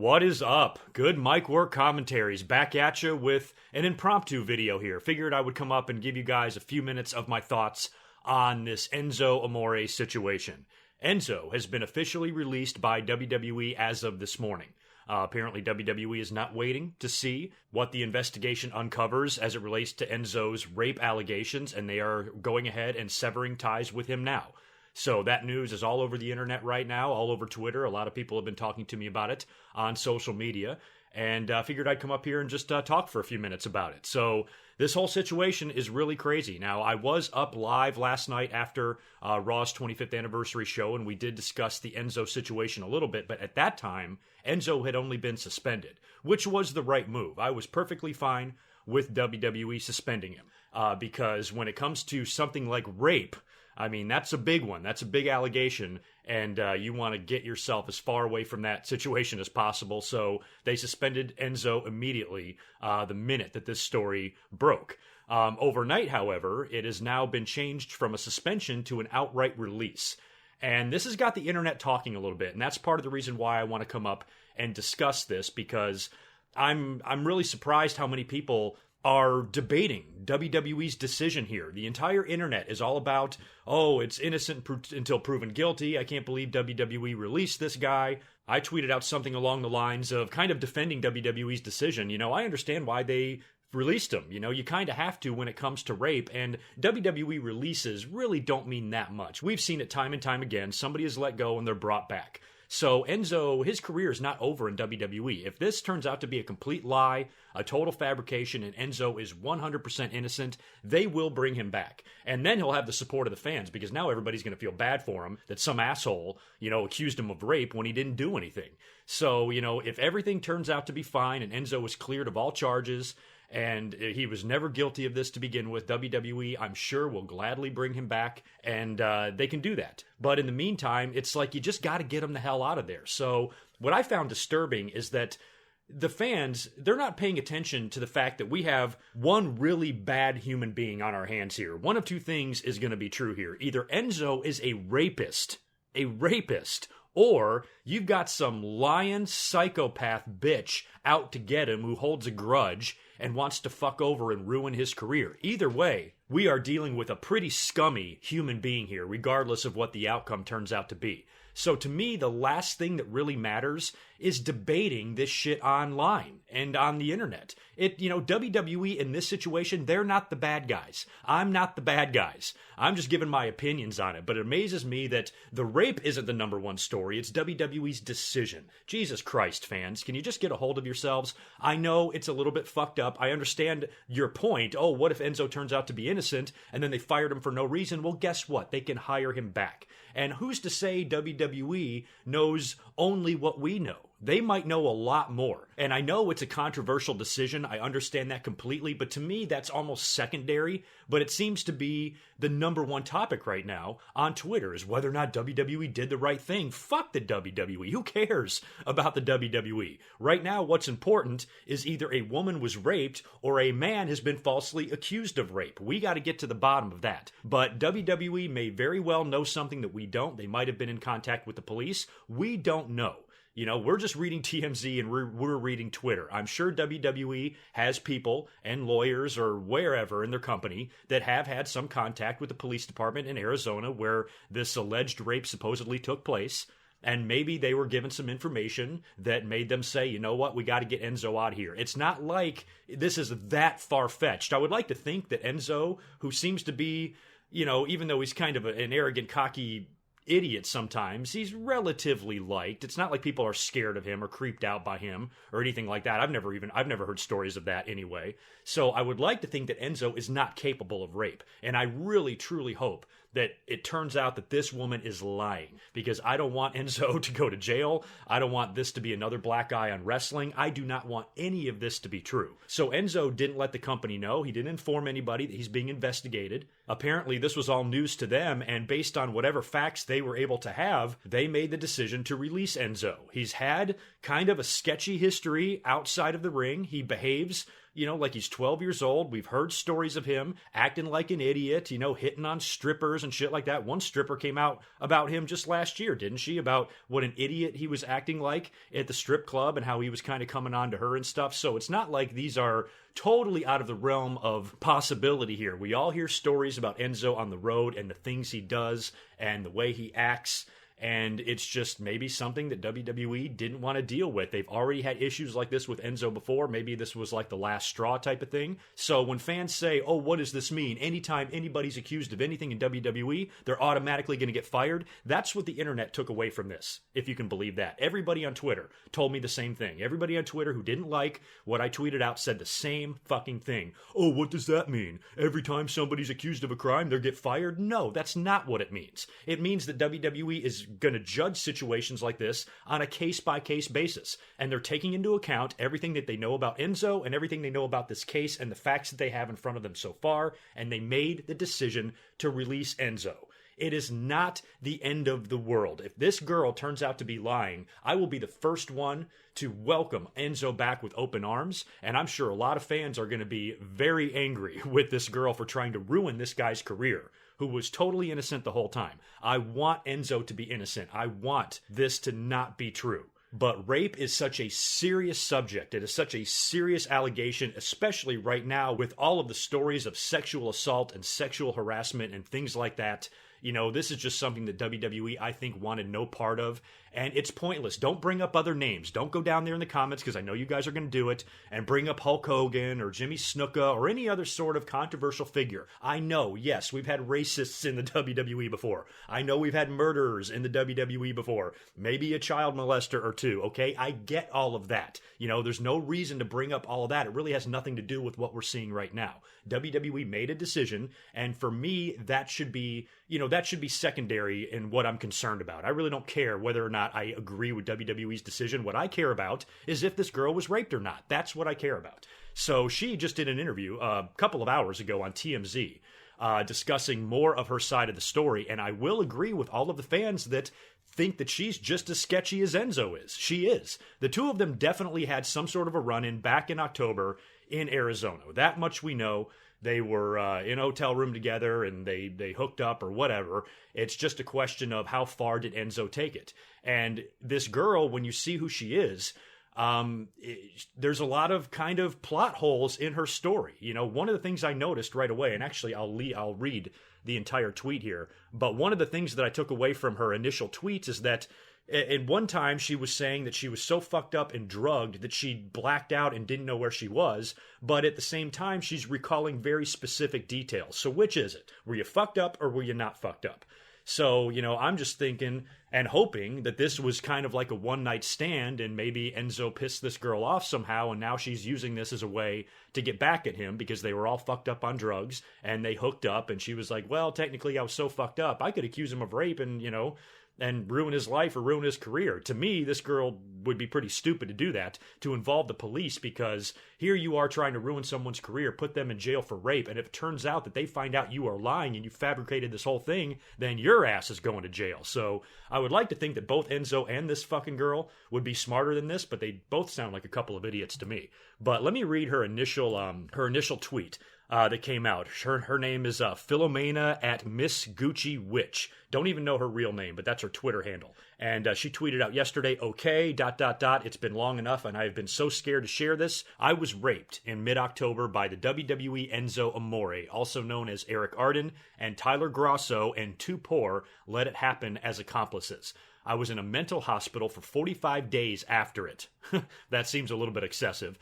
What is up? GoodMicWork commentaries back at you with an impromptu video here. Figured I would come up and give you guys a few minutes of my thoughts on this Enzo Amore situation. Enzo has been officially released by WWE as of this morning. Apparently WWE is not waiting to see what the investigation uncovers as it relates to Enzo's rape allegations, and they are going ahead and severing ties with him now. So that news is all over the internet right now, all over Twitter. A lot of people have been talking to me about it on social media, and figured I'd come up here and just talk for a few minutes about it. So this whole situation is really crazy. Now, I was up live last night after Raw's 25th anniversary show, and we did discuss the Enzo situation a little bit, but at that time, Enzo had only been suspended, which was the right move. I was perfectly fine with WWE suspending him, because when it comes to something like rape, I mean, that's a big one. That's a big allegation, and you want to get yourself as far away from that situation as possible. So they suspended Enzo immediately the minute that this story broke. Overnight, however, it has now been changed from a suspension to an outright release. And this has got the internet talking a little bit, and that's part of the reason why I want to come up and discuss this, because I'm really surprised how many people are debating WWE's decision here. The entire internet is all about, oh, it's innocent until proven guilty. I can't believe WWE released this guy. I tweeted out something along the lines of kind of defending WWE's decision. You know, I understand why they released him. You know, you kind of have to when it comes to rape, and WWE releases really don't mean that much. We've seen it time and time again. Somebody is let go and they're brought back. So Enzo, his career is not over in WWE. If this turns out to be a complete lie, a total fabrication, and Enzo is 100% innocent, they will bring him back. And then he'll have the support of the fans, because now everybody's going to feel bad for him that some asshole, accused him of rape when he didn't do anything. So, if everything turns out to be fine and Enzo is cleared of all charges, and he was never guilty of this to begin with, WWE, I'm sure, will gladly bring him back, and they can do that. But in the meantime, it's like you just got to get him the hell out of there. So what I found disturbing is that the fans, they're not paying attention to the fact that we have one really bad human being on our hands here. One of two things is going to be true here. Either Enzo is a rapist, or you've got some lying psychopath bitch out to get him who holds a grudge and wants to fuck over and ruin his career. Either way, we are dealing with a pretty scummy human being here, regardless of what the outcome turns out to be. So to me, the last thing that really matters is debating this shit online and on the internet. WWE in this situation, they're not the bad guys. I'm not the bad guys. I'm just giving my opinions on it. But it amazes me that the rape isn't the number one story. It's WWE's decision. Jesus Christ, fans. Can you just get a hold of yourselves? I know it's a little bit fucked up. I understand your point. Oh, what if Enzo turns out to be innocent and then they fired him for no reason? Well, guess what? They can hire him back. And who's to say WWE knows only what we know? They might know a lot more. And I know it's a controversial decision. I understand that completely. But to me, that's almost secondary. But it seems to be the number one topic right now on Twitter is whether or not WWE did the right thing. Fuck the WWE. Who cares about the WWE? Right now, what's important is either a woman was raped or a man has been falsely accused of rape. We got to get to the bottom of that. But WWE may very well know something that we don't. They might have been in contact with the police. We don't know. We're just reading TMZ and we're reading Twitter. I'm sure WWE has people and lawyers or wherever in their company that have had some contact with the police department in Arizona where this alleged rape supposedly took place. And maybe they were given some information that made them say, you know what, we got to get Enzo out of here. It's not like this is that far-fetched. I would like to think that Enzo, who seems to be, even though he's kind of an arrogant, cocky idiot sometimes, he's relatively liked. It's not like people are scared of him or creeped out by him or anything like that. I've never heard stories of that anyway. So I would like to think that Enzo is not capable of rape. And I really, truly hope that it turns out that this woman is lying, because I don't want Enzo to go to jail. I don't want this to be another black guy on wrestling. I do not want any of this to be true. So Enzo didn't let the company know. He didn't inform anybody that he's being investigated. Apparently this was all news to them, and based on whatever facts they were able to have, they made the decision to release Enzo. He's had kind of a sketchy history outside of the ring. He behaves like he's 12 years old. We've heard stories of him acting like an idiot, hitting on strippers and shit like that. One stripper came out about him just last year, didn't she? About what an idiot he was acting like at the strip club and how he was kind of coming on to her and stuff. So it's not like these are totally out of the realm of possibility here. We all hear stories about Enzo on the road and the things he does and the way he acts. And it's just maybe something that WWE didn't want to deal with. They've already had issues like this with Enzo before. Maybe this was like the last straw type of thing. So when fans say, oh, what does this mean? Anytime anybody's accused of anything in WWE, they're automatically going to get fired. That's what the internet took away from this, if you can believe that. Everybody on Twitter told me the same thing. Everybody on Twitter who didn't like what I tweeted out said the same fucking thing. Oh, what does that mean? Every time somebody's accused of a crime, they'll get fired? No, that's not what it means. It means that WWE is going to judge situations like this on a case-by-case basis. And they're taking into account everything that they know about Enzo and everything they know about this case and the facts that they have in front of them so far, and they made the decision to release Enzo. It is not the end of the world. If this girl turns out to be lying, I will be the first one to welcome Enzo back with open arms, and I'm sure a lot of fans are going to be very angry with this girl for trying to ruin this guy's career, who was totally innocent the whole time. I want Enzo to be innocent. I want this to not be true. But rape is such a serious subject. It is such a serious allegation, especially right now with all of the stories of sexual assault and sexual harassment and things like that. This is just something that WWE, I think, wanted no part of. And it's pointless. Don't bring up other names. Don't go down there in the comments, because I know you guys are going to do it, and bring up Hulk Hogan or Jimmy Snuka or any other sort of controversial figure. I know, yes, we've had racists in the WWE before. I know we've had murderers in the WWE before. Maybe a child molester or two, okay? I get all of that. There's no reason to bring up all of that. It really has nothing to do with what we're seeing right now. WWE made a decision, and for me, that should be secondary in what I'm concerned about. I really don't care whether or not I agree with WWE's decision. What I care about is if this girl was raped or not. That's what I care about. So she just did an interview a couple of hours ago on TMZ discussing more of her side of the story, and I will agree with all of the fans that think that she's just as sketchy as Enzo is. She is. The two of them definitely had some sort of a run-in back in October in Arizona. That much we know. They were in a hotel room together and they hooked up or whatever. It's just a question of how far did Enzo take it. And this girl, when you see who she is, there's a lot of kind of plot holes in her story. One of the things I noticed right away, and actually I'll read the entire tweet here, but one of the things that I took away from her initial tweets is that at one time, she was saying that she was so fucked up and drugged that she blacked out and didn't know where she was. But at the same time, she's recalling very specific details. So which is it? Were you fucked up or were you not fucked up? So, I'm just thinking and hoping that this was kind of like a one-night stand and maybe Enzo pissed this girl off somehow and now she's using this as a way to get back at him because they were all fucked up on drugs and they hooked up and she was like, well, technically I was so fucked up. I could accuse him of rape and ruin his life or ruin his career. To me, this girl would be pretty stupid to do that, to involve the police, because here you are trying to ruin someone's career, put them in jail for rape, and if it turns out that they find out you are lying and you fabricated this whole thing, then your ass is going to jail. So I would like to think that both Enzo and this fucking girl would be smarter than this, but they both sound like a couple of idiots to me. But let me read her initial tweet. That came out. Her name is Philomena at Miss Gucci Witch. Don't even know her real name, but that's her Twitter handle. And she tweeted out yesterday, okay, ... It's been long enough, and I have been so scared to share this. I was raped in mid-October by the WWE Enzo Amore, also known as Eric Arden, and Tyler Grosso and Too Poor let it happen as accomplices. I was in a mental hospital for 45 days after it. That seems a little bit excessive.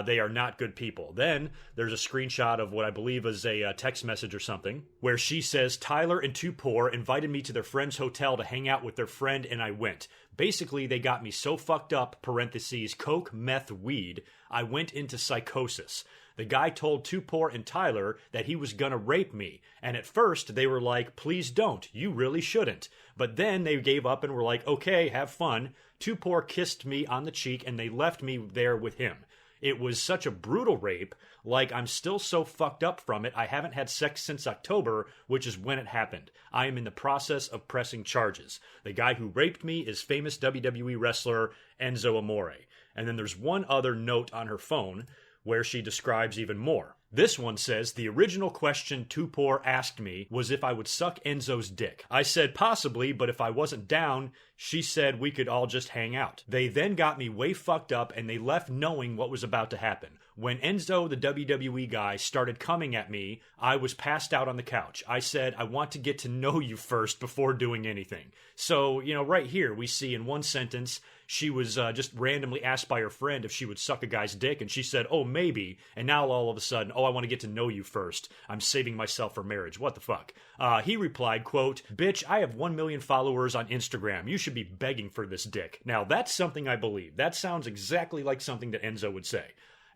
They are not good people. Then there's a screenshot of what I believe is a text message or something where she says, Tyler and Too Poor invited me to their friend's hotel to hang out with their friend and I went. Basically, they got me so fucked up, parentheses, coke, meth, weed, I went into psychosis. The guy told Too Poor and Tyler that he was gonna rape me. And at first, they were like, please don't. You really shouldn't. But then they gave up and were like, okay, have fun. Too Poor kissed me on the cheek and they left me there with him. It was such a brutal rape, like I'm still so fucked up from it, I haven't had sex since October, which is when it happened. I am in the process of pressing charges. The guy who raped me is famous WWE wrestler Enzo Amore. And then there's one other note on her phone, where she describes even more. This one says, the original question Tupor asked me was if I would suck Enzo's dick. I said possibly, but if I wasn't down, she said we could all just hang out. They then got me way fucked up and they left knowing what was about to happen. When Enzo, the WWE guy, started coming at me, I was passed out on the couch. I said, I want to get to know you first before doing anything. So, right here we see in one sentence, she was just randomly asked by her friend if she would suck a guy's dick, and she said, oh, maybe. And now all of a sudden, oh, I want to get to know you first. I'm saving myself for marriage. What the fuck? He replied, quote, bitch, I have 1 million followers on Instagram. You should be begging for this dick. Now, that's something I believe. That sounds exactly like something that Enzo would say.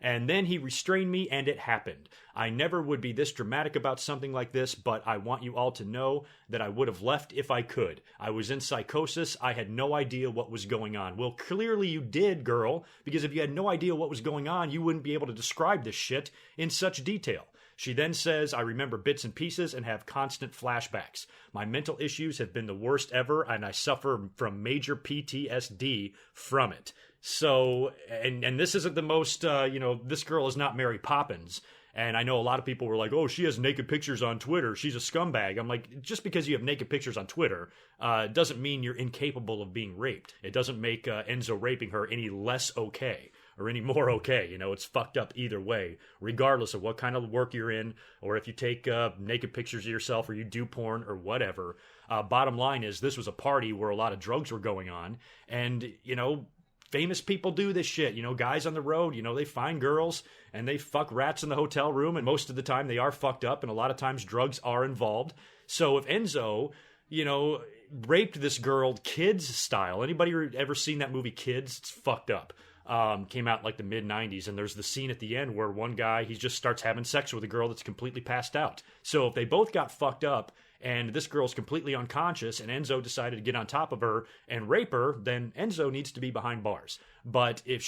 And then he restrained me, and it happened. I never would be this dramatic about something like this, but I want you all to know that I would have left if I could. I was in psychosis. I had no idea what was going on. Well, clearly you did, girl, because if you had no idea what was going on, you wouldn't be able to describe this shit in such detail. She then says, I remember bits and pieces and have constant flashbacks. My mental issues have been the worst ever, and I suffer from major PTSD from it. So, and this isn't the most, this girl is not Mary Poppins. And I know a lot of people were like, oh, she has naked pictures on Twitter. She's a scumbag. I'm like, just because you have naked pictures on Twitter doesn't mean you're incapable of being raped. It doesn't make Enzo raping her any less okay or any more okay. It's fucked up either way, regardless of what kind of work you're in or if you take naked pictures of yourself or you do porn or whatever. Bottom line is this was a party where a lot of drugs were going on. And, famous people do this shit. Guys on the road, they find girls and they fuck rats in the hotel room. And most of the time they are fucked up. And a lot of times drugs are involved. So if Enzo, raped this girl Kids style, anybody ever seen that movie Kids? It's fucked up. Came out like the mid-90s. And there's the scene at the end where one guy, he just starts having sex with a girl that's completely passed out. So if they both got fucked up, and this girl's completely unconscious, and Enzo decided to get on top of her and rape her, then Enzo needs to be behind bars. But if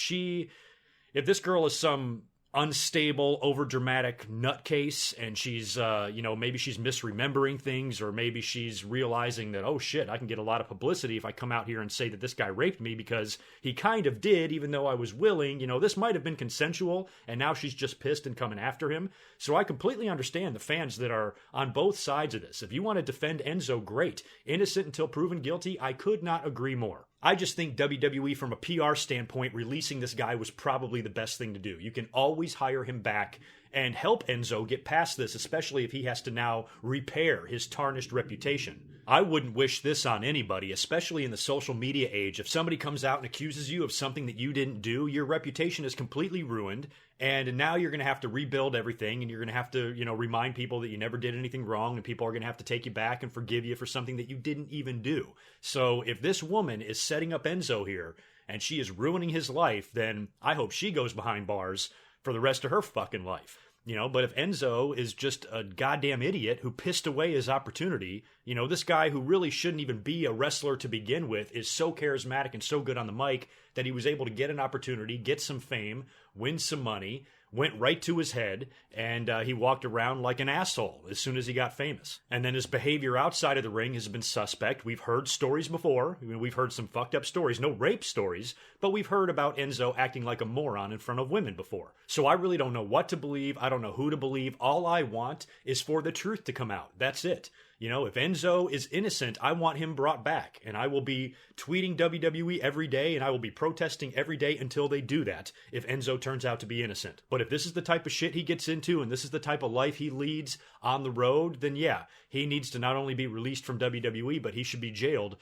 this girl is some unstable, overdramatic nutcase, and she's, maybe she's misremembering things, or maybe she's realizing that, oh shit, I can get a lot of publicity if I come out here and say that this guy raped me because he kind of did, even though I was willing. This might have been consensual, and now she's just pissed and coming after him. So I completely understand the fans that are on both sides of this. If you want to defend Enzo, great. Innocent until proven guilty, I could not agree more. I just think WWE, from a PR standpoint, releasing this guy was probably the best thing to do. You can always hire him back and help Enzo get past this, especially if he has to now repair his tarnished reputation. I wouldn't wish this on anybody, especially in the social media age. If somebody comes out and accuses you of something that you didn't do, your reputation is completely ruined, and now you're going to have to rebuild everything, and you're going to have to, remind people that you never did anything wrong, and people are going to have to take you back and forgive you for something that you didn't even do. So if this woman is setting up Enzo here, and she is ruining his life, then I hope she goes behind bars for the rest of her fucking life. But if Enzo is just a goddamn idiot who pissed away his opportunity, this guy who really shouldn't even be a wrestler to begin with is so charismatic and so good on the mic that he was able to get an opportunity, get some fame, win some money, went right to his head, and he walked around like an asshole as soon as he got famous. And then his behavior outside of the ring has been suspect. We've heard stories before. We've heard some fucked up stories, no rape stories, but we've heard about Enzo acting like a moron in front of women before. So I really don't know what to believe. I don't know who to believe. All I want is for the truth to come out. That's it. If Enzo is innocent, I want him brought back. And I will be tweeting WWE every day, and I will be protesting every day until they do that if Enzo turns out to be innocent. But if this is the type of shit he gets into, and this is the type of life he leads on the road, then yeah, he needs to not only be released from WWE, but he should be jailed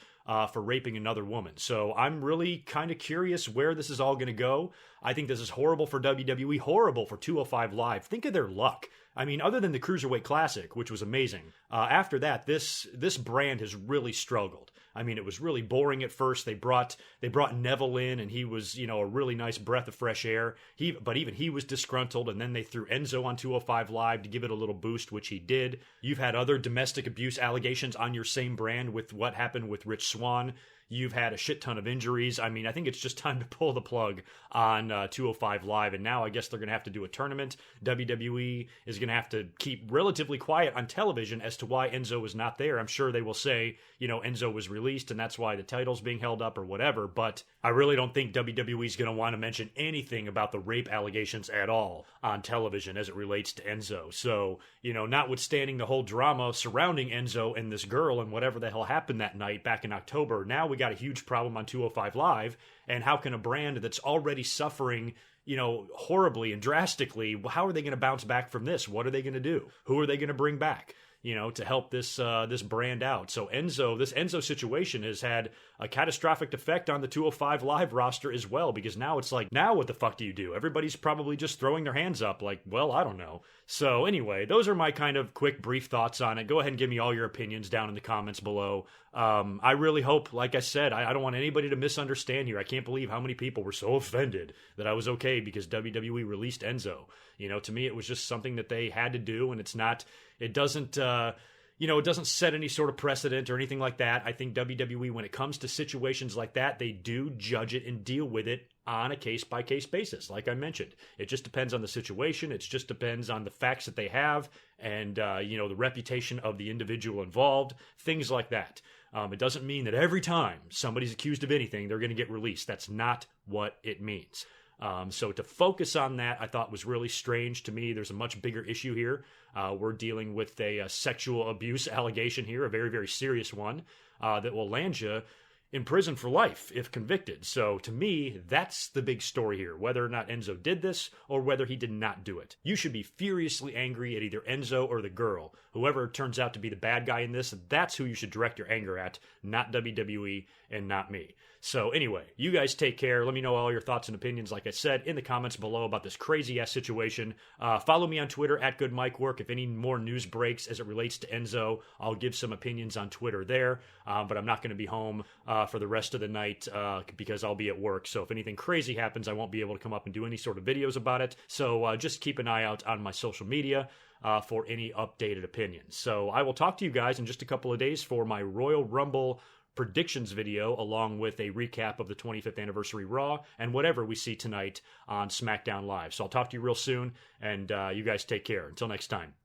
for raping another woman. So I'm really kind of curious where this is all going to go. I think this is horrible for WWE, horrible for 205 Live. Think of their luck. I mean, other than the Cruiserweight Classic, which was amazing, after that, this brand has really struggled. I mean, it was really boring at first. They brought Neville in, and he was, a really nice breath of fresh air. But even he was disgruntled, and then they threw Enzo on 205 Live to give it a little boost, which he did. You've had other domestic abuse allegations on your same brand with what happened with Rich Swann. You've had a shit ton of injuries. I mean, I think it's just time to pull the plug on 205 Live. And now I guess they're going to have to do a tournament. WWE is going to have to keep relatively quiet on television as to why Enzo was not there. I'm sure they will say, Enzo was released and that's why the title's being held up or whatever. But I really don't think WWE is going to want to mention anything about the rape allegations at all on television as it relates to Enzo. So, notwithstanding the whole drama surrounding Enzo and this girl and whatever the hell happened that night back in October, now we got a huge problem on 205 Live. And how can a brand that's already suffering, horribly and drastically, how are they going to bounce back from this? What are they going to do? Who are they going to bring back, to help this brand out? So this Enzo situation has had a catastrophic effect on the 205 Live roster as well, because now it's like, now what the fuck do you do? Everybody's probably just throwing their hands up like, well, I don't know. So anyway, those are my kind of quick, brief thoughts on it. Go ahead and give me all your opinions down in the comments below. I really hope, like I said, I don't want anybody to misunderstand here. I can't believe how many people were so offended that I was okay because WWE released Enzo. To me, it was just something that they had to do, and it doesn't set any sort of precedent or anything like that. I think WWE, when it comes to situations like that, they do judge it and deal with it on a case-by-case basis. Like I mentioned, it just depends on the situation. It just depends on the facts that they have and, the reputation of the individual involved, things like that. It doesn't mean that every time somebody's accused of anything, they're going to get released. That's not what it means. So to focus on that, I thought was really strange to me. There's a much bigger issue here. We're dealing with a sexual abuse allegation here, a very, very serious one, that will land you in prison for life if convicted. So to me, that's the big story here, whether or not Enzo did this or whether he did not do it. You should be furiously angry at either Enzo or the girl. Whoever turns out to be the bad guy in this, that's who you should direct your anger at, not WWE and not me. So anyway, you guys take care. Let me know all your thoughts and opinions, like I said, in the comments below about this crazy-ass situation. Follow me on Twitter at GoodMicWork. If any more news breaks as it relates to Enzo, I'll give some opinions on Twitter there. But I'm not going to be home for the rest of the night because I'll be at work. So if anything crazy happens, I won't be able to come up and do any sort of videos about it. So just keep an eye out on my social media for any updated opinions. So I will talk to you guys in just a couple of days for my Royal Rumble predictions video, along with a recap of the 25th anniversary Raw and whatever we see tonight on SmackDown Live. So I'll talk to you real soon, and you guys take care. Until next time.